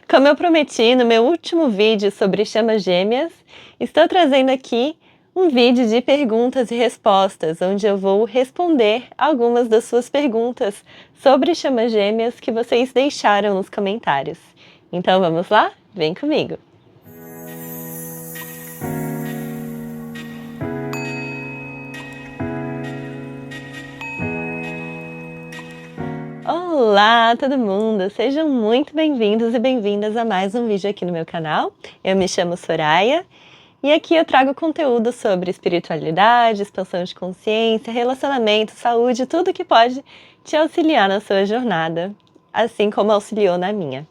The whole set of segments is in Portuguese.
Como eu prometi no meu último vídeo sobre chamas gêmeas, estou trazendo aqui um vídeo de perguntas e respostas, onde eu vou responder algumas das suas perguntas sobre chamas gêmeas que vocês deixaram nos comentários. Então vamos lá? Vem comigo! Olá, todo mundo! Sejam muito bem-vindos e bem-vindas a mais um vídeo aqui no meu canal. Eu me chamo Soraya e aqui eu trago conteúdo sobre espiritualidade, expansão de consciência, relacionamento, saúde, tudo que pode te auxiliar na sua jornada, assim como auxiliou na minha.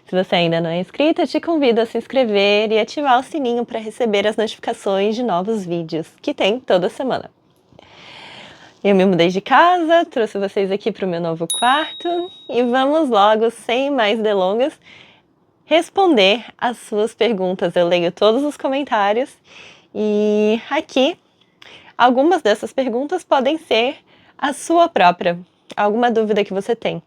Se você ainda não é inscrito, eu te convido a se inscrever e ativar o sininho para receber as notificações de novos vídeos, que tem toda semana. Eu me mudei de casa, trouxe vocês aqui para o meu novo quarto e vamos logo, sem mais delongas, responder as suas perguntas. Eu leio todos os comentários e aqui algumas dessas perguntas podem ser a sua própria, alguma dúvida que você tem.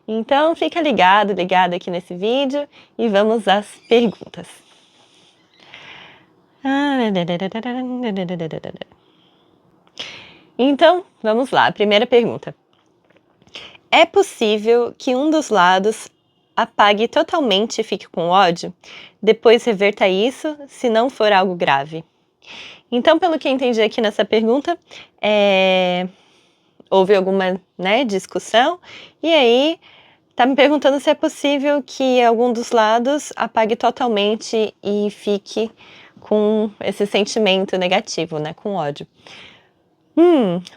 Então fica ligado aqui nesse vídeo e vamos às perguntas. Então, vamos lá, a primeira pergunta. É possível que um dos lados apague totalmente e fique com ódio? Depois reverta isso, se não for algo grave. Então, pelo que eu entendi aqui nessa pergunta, houve alguma discussão, e aí tá me perguntando se é possível que algum dos lados apague totalmente e fique com esse sentimento negativo, com ódio.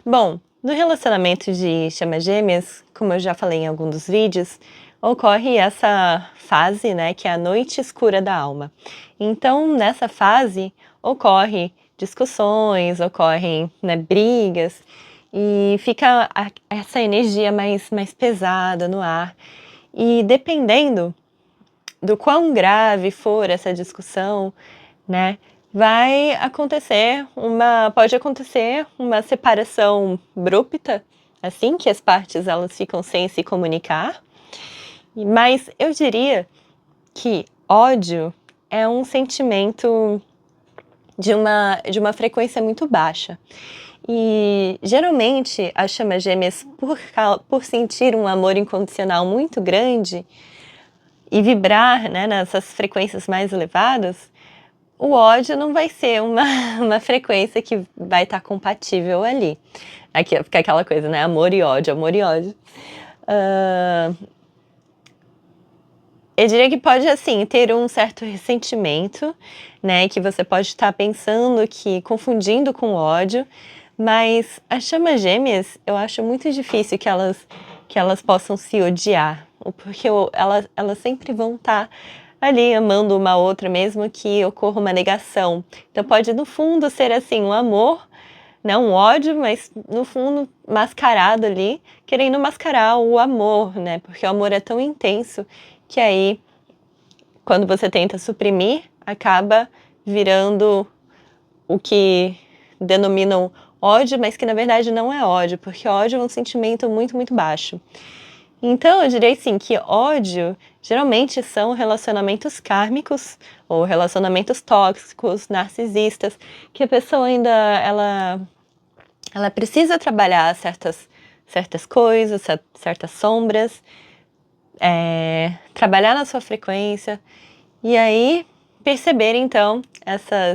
Bom, no relacionamento de chamas gêmeas, como eu já falei em algum dos vídeos, ocorre essa fase, que é a noite escura da alma. Então, nessa fase, ocorre discussões, ocorrem brigas, e fica essa energia mais pesada no ar. E dependendo do quão grave for essa discussão, pode acontecer uma separação abrupta, assim, que as partes elas ficam sem se comunicar. Mas eu diria que ódio é um sentimento de uma frequência muito baixa. E geralmente as chamas gêmeas, por sentir um amor incondicional muito grande e vibrar nessas frequências mais elevadas, o ódio não vai ser uma frequência que vai estar compatível ali. Aqui fica aquela coisa, amor e ódio, amor e ódio. Eu diria que pode, assim, ter um certo ressentimento, que você pode estar pensando confundindo com ódio, mas as chamas gêmeas, eu acho muito difícil que elas possam se odiar, porque elas sempre vão estar ali amando uma outra, mesmo que ocorra uma negação. Então pode, no fundo, ser assim, um amor, um ódio, mas no fundo mascarado ali, querendo mascarar o amor, porque o amor é tão intenso que aí, quando você tenta suprimir, acaba virando o que denominam ódio, mas que na verdade não é ódio, porque ódio é um sentimento muito, muito baixo. Então, eu diria assim que ódio geralmente são relacionamentos kármicos ou relacionamentos tóxicos, narcisistas, que a pessoa ainda ela precisa trabalhar certas coisas, certas sombras, trabalhar na sua frequência e aí perceber então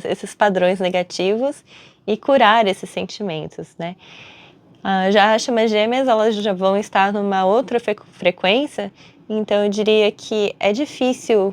esses padrões negativos e curar esses sentimentos, Já as chamas gêmeas, elas já vão estar numa outra frequência, então eu diria que é difícil,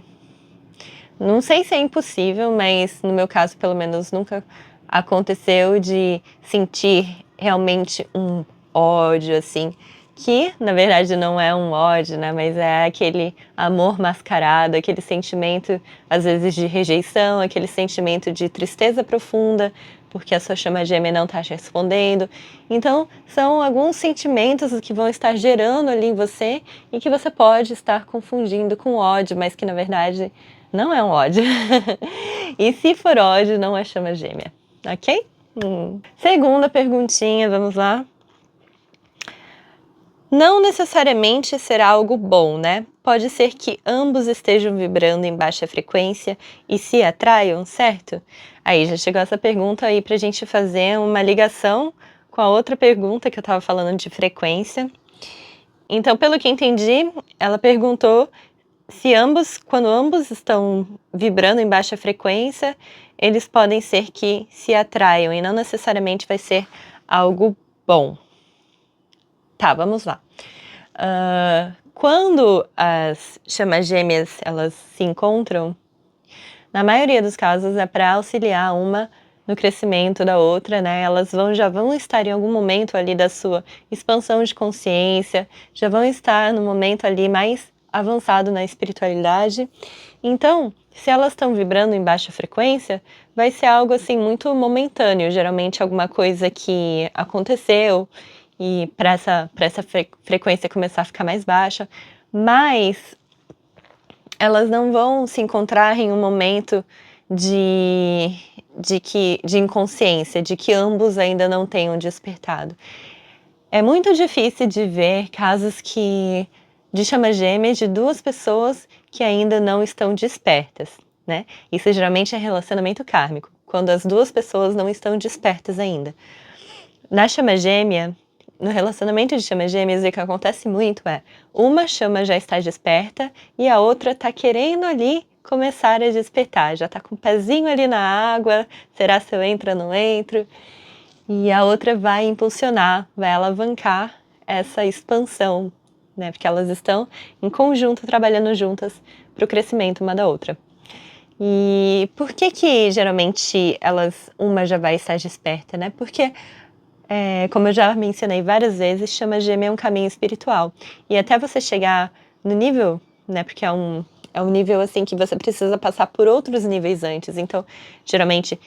não sei se é impossível, mas no meu caso, pelo menos, nunca aconteceu de sentir realmente um ódio, assim, que na verdade não é um ódio, mas é aquele amor mascarado, aquele sentimento, às vezes, de rejeição, aquele sentimento de tristeza profunda, porque a sua chama gêmea não está te respondendo. Então, são alguns sentimentos que vão estar gerando ali em você e que você pode estar confundindo com ódio, mas que na verdade não é um ódio. E se for ódio, não é chama gêmea, ok? Segunda perguntinha, vamos lá. Não necessariamente será algo bom, né? Pode ser que ambos estejam vibrando em baixa frequência e se atraiam, certo? Aí já chegou essa pergunta aí pra gente fazer uma ligação com a outra pergunta que eu tava falando de frequência. Então, pelo que entendi, ela perguntou se quando ambos estão vibrando em baixa frequência, eles podem ser que se atraiam e não necessariamente vai ser algo bom. Tá, vamos lá. Quando as chamas gêmeas elas se encontram, na maioria dos casos é para auxiliar uma no crescimento da outra, né? Elas já vão estar em algum momento ali da sua expansão de consciência, já vão estar no momento ali mais avançado na espiritualidade. Então, se elas estão vibrando em baixa frequência, vai ser algo assim muito momentâneo, geralmente alguma coisa que aconteceu e para essa frequência começar a ficar mais baixa, mas elas não vão se encontrar em um momento de inconsciência, de que ambos ainda não tenham despertado. É muito difícil de ver casos de chama gêmea de duas pessoas que ainda não estão despertas, né? Isso geralmente é relacionamento kármico, quando as duas pessoas não estão despertas ainda. Na chama gêmea, no relacionamento de chamas gêmeas, o que acontece muito é uma chama já está desperta e a outra está querendo ali começar a despertar, já está com o pezinho ali na água, será se eu entro ou não entro? E a outra vai impulsionar, vai alavancar essa expansão, né? Porque elas estão em conjunto, trabalhando juntas para o crescimento uma da outra. E por que geralmente uma já vai estar desperta, né? Porque como eu já mencionei várias vezes, chama gêmea é um caminho espiritual. E até você chegar no nível, né, porque é um nível assim que você precisa passar por outros níveis antes. Então, geralmente,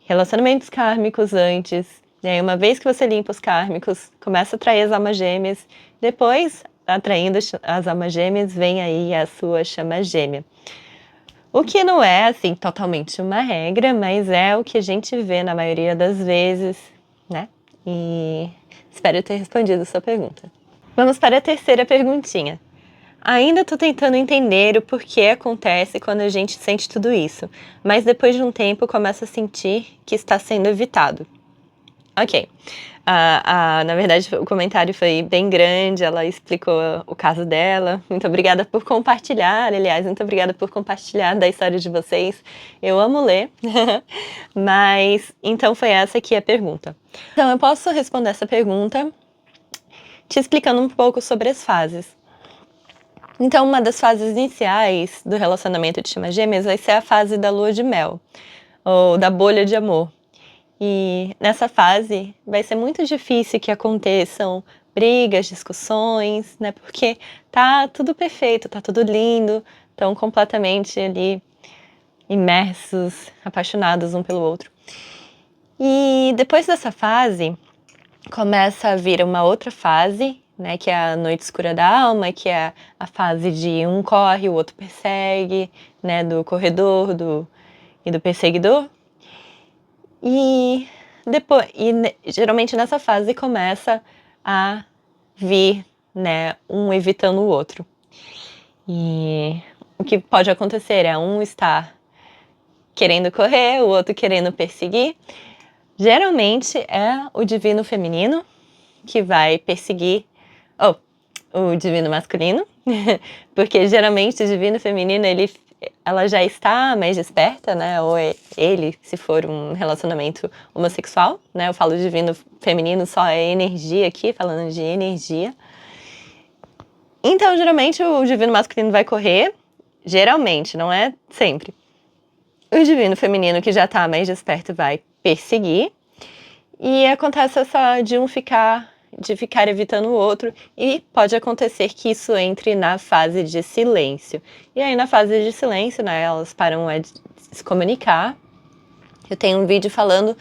relacionamentos kármicos antes, né, uma vez que você limpa os kármicos, começa a atrair as almas gêmeas, depois, atraindo as almas gêmeas, vem aí a sua chama gêmea. O que não é, assim, totalmente uma regra, mas é o que a gente vê na maioria das vezes, né? E espero ter respondido a sua pergunta. Vamos para a terceira perguntinha. Ainda estou tentando entender o porquê acontece quando a gente sente tudo isso, mas depois de um tempo começo a sentir que está sendo evitado. Ok. Na verdade, o comentário foi bem grande, ela explicou o caso dela. Muito obrigada por compartilhar, aliás, muito obrigada por compartilhar da história de vocês. Eu amo ler, mas então foi essa aqui a pergunta. Então, eu posso responder essa pergunta te explicando um pouco sobre as fases. Então, uma das fases iniciais do relacionamento de chamas gêmeas vai ser a fase da lua de mel, ou da bolha de amor. E nessa fase vai ser muito difícil que aconteçam brigas, discussões, né? Porque tá tudo perfeito, tá tudo lindo, estão completamente ali imersos, apaixonados um pelo outro. E depois dessa fase, começa a vir uma outra fase, né? Que é a noite escura da alma, que é a fase de um corre, o outro persegue, né? Do corredor e do perseguidor. E geralmente nessa fase começa a vir, né, um evitando o outro. E o que pode acontecer é um estar querendo correr, o outro querendo perseguir. Geralmente é o divino feminino que vai perseguir o divino masculino, porque geralmente o divino feminino ela já está mais desperta, né? Ou ele, se for um relacionamento homossexual, né? Eu falo divino feminino, só é energia aqui, falando de energia. Então, geralmente, o divino masculino vai correr, geralmente, não é sempre. O divino feminino, que já está mais desperto, vai perseguir. E acontece essa de ficar evitando o outro, e pode acontecer que isso entre na fase de silêncio. E aí na fase de silêncio, né, elas param de se comunicar. Eu tenho um vídeo falando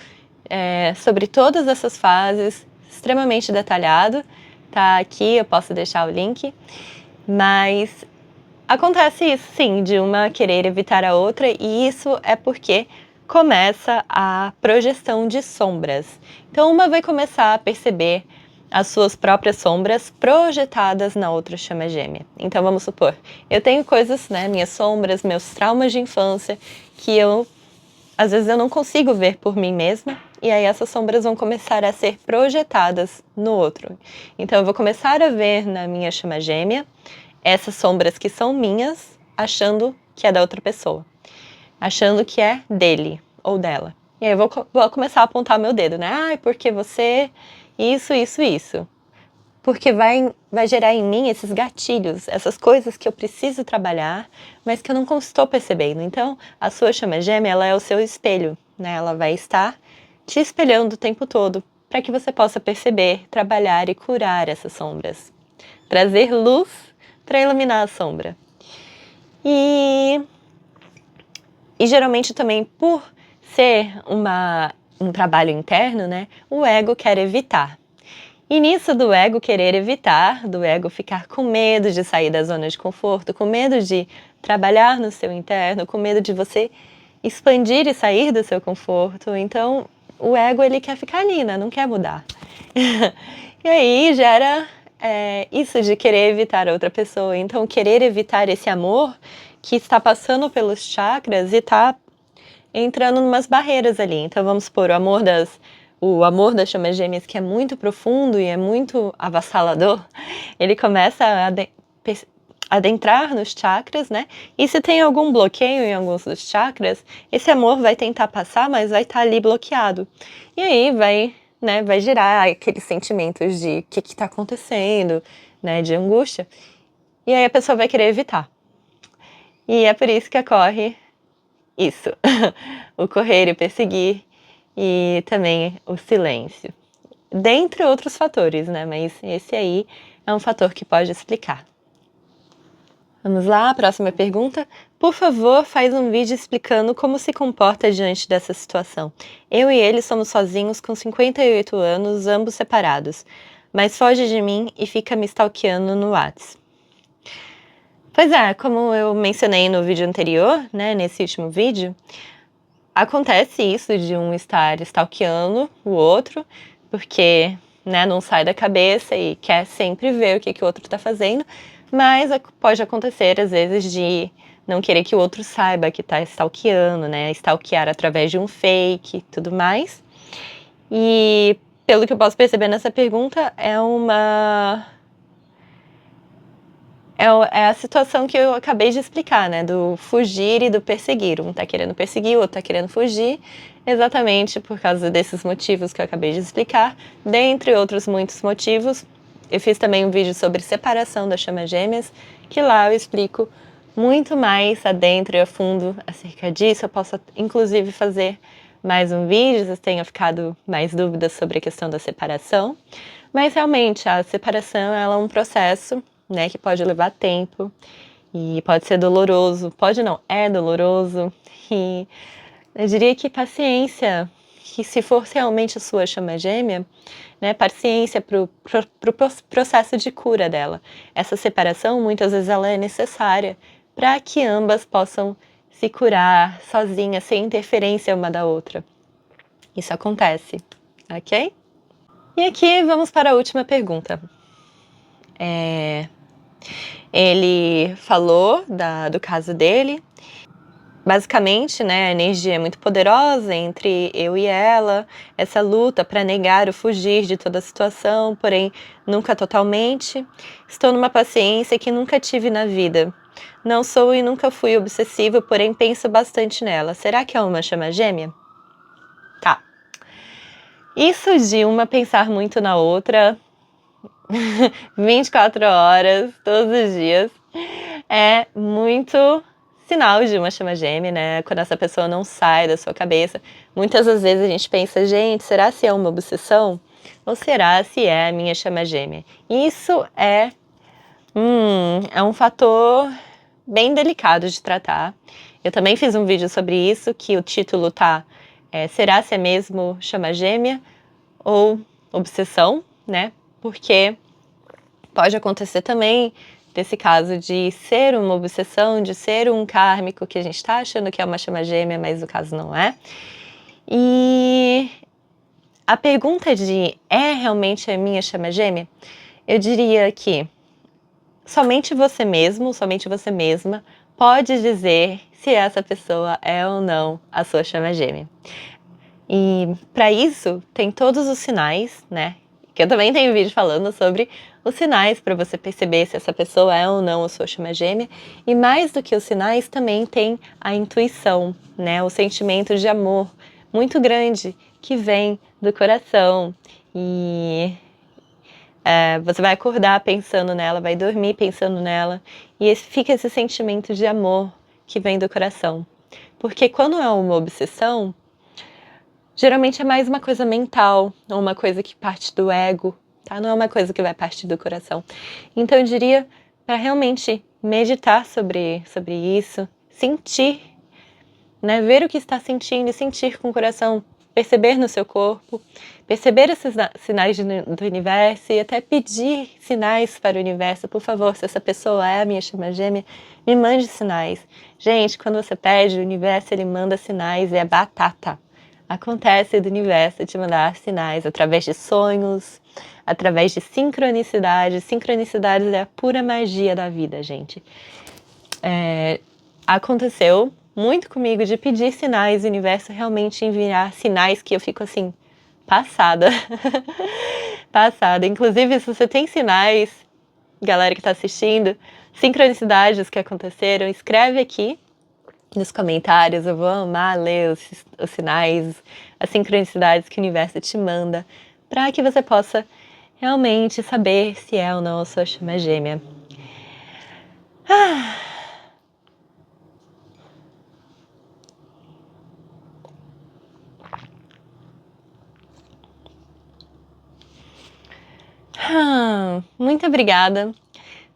sobre todas essas fases, extremamente detalhado, tá aqui, eu posso deixar o link. Mas acontece isso sim, de uma querer evitar a outra, e isso é porque começa a projeção de sombras. Então uma vai começar a perceber as suas próprias sombras projetadas na outra chama gêmea. Então vamos supor, eu tenho coisas, né, minhas sombras, meus traumas de infância, que às vezes eu não consigo ver por mim mesma, e aí essas sombras vão começar a ser projetadas no outro. Então eu vou começar a ver na minha chama gêmea essas sombras que são minhas, achando que é da outra pessoa, achando que é dele ou dela. E aí eu vou começar a apontar meu dedo, né? Ai, porque você... isso. Porque vai gerar em mim esses gatilhos, essas coisas que eu preciso trabalhar, mas que eu não estou percebendo. Então, a sua chama gêmea, ela é o seu espelho, né? Ela vai estar te espelhando o tempo todo, para que você possa perceber, trabalhar e curar essas sombras. Trazer luz para iluminar a sombra. E geralmente também, por ser um trabalho interno, né? O ego quer evitar. E nisso do ego querer evitar, do ego ficar com medo de sair da zona de conforto, com medo de trabalhar no seu interno, com medo de você expandir e sair do seu conforto. Então, o ego, ele quer ficar ali, né? Não quer mudar. E aí gera isso de querer evitar a outra pessoa. Então, querer evitar esse amor que está passando pelos chakras e está entrando em umas barreiras ali. Então, vamos supor, o amor das chamas gêmeas, que é muito profundo e é muito avassalador, ele começa a adentrar nos chakras, né? E se tem algum bloqueio em alguns dos chakras, esse amor vai tentar passar, mas vai estar ali bloqueado. E aí vai gerar aqueles sentimentos de o que está acontecendo, né? De angústia. E aí a pessoa vai querer evitar. E é por isso que ocorre isso. O correr e perseguir. E também o silêncio. Dentre outros fatores, né? Mas esse aí é um fator que pode explicar. Vamos lá, próxima pergunta. Por favor, faz um vídeo explicando como se comporta diante dessa situação. Eu e ele somos sozinhos com 58 anos, ambos separados. Mas foge de mim e fica me stalkeando no Whats. Pois é, como eu mencionei no vídeo anterior, né? Nesse último vídeo, acontece isso de um estar stalkeando o outro, porque, né, não sai da cabeça e quer sempre ver o que o outro está fazendo, mas pode acontecer, às vezes, de não querer que o outro saiba que está stalkeando, né, stalkear através de um fake e tudo mais. E, pelo que eu posso perceber nessa pergunta, é a situação que eu acabei de explicar, né? Do fugir e do perseguir. Um tá querendo perseguir, o outro tá querendo fugir, exatamente por causa desses motivos que eu acabei de explicar, dentre outros muitos motivos. Eu fiz também um vídeo sobre separação das chamas gêmeas, que lá eu explico muito mais adentro e a fundo acerca disso. Eu posso, inclusive, fazer mais um vídeo, se tenha ficado mais dúvidas sobre a questão da separação. Mas, realmente, a separação ela é um processo, né, que pode levar tempo e pode ser doloroso, pode não, é doloroso, e eu diria que paciência, que se for realmente a sua chama gêmea, né, paciência pro processo de cura dela. Essa separação, muitas vezes, ela é necessária para que ambas possam se curar sozinhas, sem interferência uma da outra. Isso acontece, ok? E aqui vamos para a última pergunta. Ele falou do caso dele. Basicamente, né, a energia é muito poderosa entre eu e ela, essa luta para negar ou fugir de toda a situação, porém nunca totalmente. Estou numa paciência que nunca tive na vida. Não sou e nunca fui obsessiva, porém penso bastante nela. Será que é uma chama gêmea? Tá. Isso de uma pensar muito na outra, 24 horas, todos os dias, é muito sinal de uma chama gêmea, né? Quando essa pessoa não sai da sua cabeça. Muitas das vezes a gente pensa, gente, será se é uma obsessão? Ou será se é a minha chama gêmea? Isso é um fator bem delicado de tratar. Eu também fiz um vídeo sobre isso, que o título será se é mesmo chama gêmea ou obsessão, né? Porque pode acontecer também desse caso de ser uma obsessão, de ser um kármico que a gente está achando que é uma chama gêmea, mas o caso não é. E a pergunta de é realmente a minha chama gêmea? Eu diria que somente você mesmo, somente você mesma pode dizer se essa pessoa é ou não a sua chama gêmea. E para isso tem todos os sinais, né? Que eu também tenho vídeo falando sobre os sinais para você perceber se essa pessoa é ou não a sua chama gêmea. E mais do que os sinais, também tem a intuição, né? O sentimento de amor muito grande que vem do coração. E você vai acordar pensando nela, vai dormir pensando nela, e fica esse sentimento de amor que vem do coração. Porque quando é uma obsessão, geralmente é mais uma coisa mental, ou uma coisa que parte do ego, tá? Não é uma coisa que vai partir do coração. Então eu diria para realmente meditar sobre isso, sentir, né? Ver o que está sentindo e sentir com o coração, perceber no seu corpo, perceber esses sinais do universo e até pedir sinais para o universo. Por favor, se essa pessoa é a minha chama gêmea, me mande sinais. Gente, quando você pede, o universo ele manda sinais e é batata. Acontece do universo te mandar sinais através de sonhos, através de sincronicidades. Sincronicidades é a pura magia da vida, gente. Aconteceu muito comigo de pedir sinais, o universo realmente enviar sinais que eu fico assim, passada. Passada. Inclusive, se você tem sinais, galera que está assistindo, sincronicidades que aconteceram, escreve aqui nos comentários. Eu vou amar ler os sinais, as sincronicidades que o universo te manda, para que você possa realmente saber se é ou não a sua chama gêmea. Muito obrigada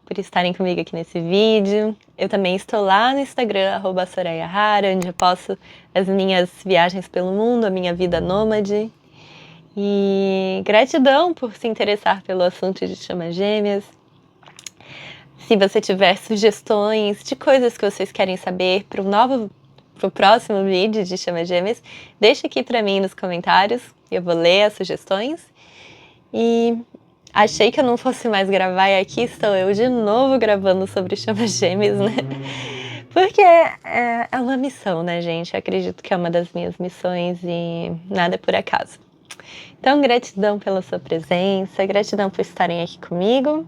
por estarem comigo aqui nesse vídeo. Eu também estou lá no Instagram, @sorayahara, onde eu posto as minhas viagens pelo mundo, a minha vida nômade. E gratidão por se interessar pelo assunto de chamas gêmeas. Se você tiver sugestões de coisas que vocês querem saber para o próximo vídeo de chamas gêmeas, deixa aqui para mim nos comentários. Eu vou ler as sugestões. E achei que eu não fosse mais gravar, e aqui estou eu de novo gravando sobre chamas gêmeas, né? Porque é uma missão, né, gente? Eu acredito que é uma das minhas missões e nada é por acaso. Então, gratidão pela sua presença, gratidão por estarem aqui comigo.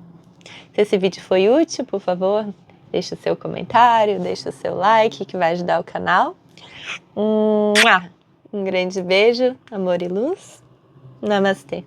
Se esse vídeo foi útil, por favor, deixa o seu comentário, deixa o seu like, que vai ajudar o canal. Um grande beijo, amor e luz. Namastê.